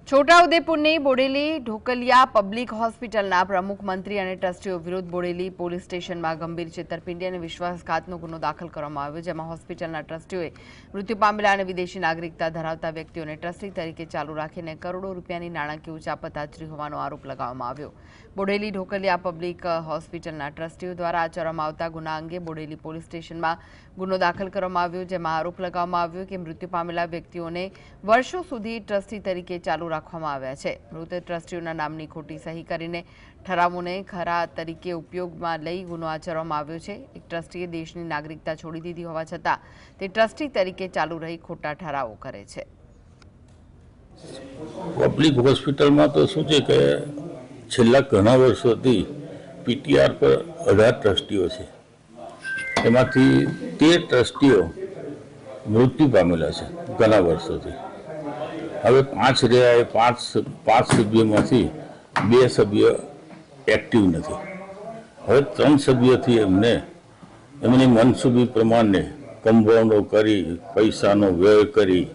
છોટાઉદેપુરની Bodeli Dhokaliya public હોસ્પિટલના પ્રમુખ મંત્રી અને ટ્રસ્ટીઓ વિરુદ્ધ બોડેલી પોલીસ સ્ટેશનમાં ગંભીર છેતરપિંડી અને વિશ્વાસઘાતનો ગુનો દાખલ કરવામાં આવ્યો, જેમાં હોસ્પિટલના ટ્રસ્ટીઓએ મૃત્યુ પામેલા અને વિદેશી નાગરિકતા ધરાવતા વ્યક્તિઓને ટ્રસ્ટી તરીકે ચાલુ રાખીને કરોડો રૂપિયાની નાણાકીય ઉચાપત આચરી હોવાનો આરોપ લગાવવામાં આવ્યો। બોડેલી ઢોકલિયા પબ્લિક હોસ્પિટલના ટ્રસ્ટીઓ દ્વારા આચરવામાં આવતા ગુના અંગે બોડેલી પોલીસ સ્ટેશનમાં ગુનો દાખલ કરવામાં આવ્યો, જેમાં આરોપ લગાવવામાં આવ્યો કે મૃત્યુ પામેલા વ્યક્તિઓને વર્ષો સુધી ટ્રસ્ટી તરીકે ચાલુ રાખવામાં આવ્યા છે। મૃત ટ્રસ્ટીઓના નામની ખોટી સહી કરીને ઠરાવોને ખરા તરીકે ઉપયોગમાં લઈ ગુનો આચરવામાં આવ્યો છે। એક ટ્રસ્ટીએ દેશની નાગરિકતા છોડી દીધી હોવા છતાં તે ટ્રસ્ટી તરીકે ચાલુ રહી ખોટા ઠરાવો કરે છે। પબ્લિક હોસ્પિટલમાં તો શું છે કે છેલ્લા ઘણા વર્ષોથી પીટીઆર પર 18 ટ્રસ્ટીઓ છે, એમાંથી 13 ટ્રસ્ટીઓ મૃત્યુ પામેલા છે ઘણા વર્ષોથી। હવે 5 રહ્યા એ 5 સભ્યોમાંથી 2 સભ્ય એક્ટિવ નથી। હવે 3 સભ્યોથી એમની મનસૂબી પ્રમાણે કમ્પાઉન્ડો કરી પૈસાનો વ્યય કરી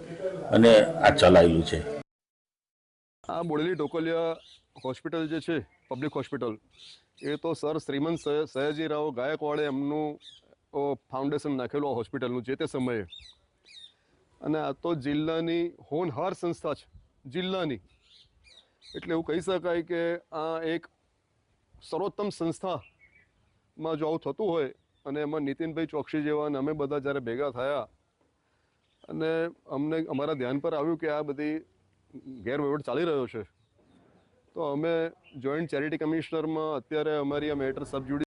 અને આ ચલાવેલું છે। આ બોડેલી ઢોકલિયા હોસ્પિટલ જે છે પબ્લિક હોસ્પિટલ, એ તો સર શ્રીમંત સયાજીરાવ ગાયકવાડે એમનું ફાઉન્ડેશન નાખેલું આ હોસ્પિટલનું જે તે સમયે, અને આ તો જિલ્લાની હોનહાર સંસ્થા છે જિલ્લાની, એટલે એવું કહી શકાય કે આ એક સર્વોત્તમ સંસ્થામાં જો આવું થતું હોય, અને એમાં નીતિનભાઈ ચોકસી જેવા અને અમે બધા જ્યારે ભેગા થયા અને અમને અમારા ધ્યાન પર આવ્યું કે આ બધી ગેરવહીવટ ચાલી રહ્યો છે, તો અમે જોઈન્ટ ચેરિટી કમિશનરમાં અત્યારે અમારી આ મેટર સબ જ્યુડિશિયલ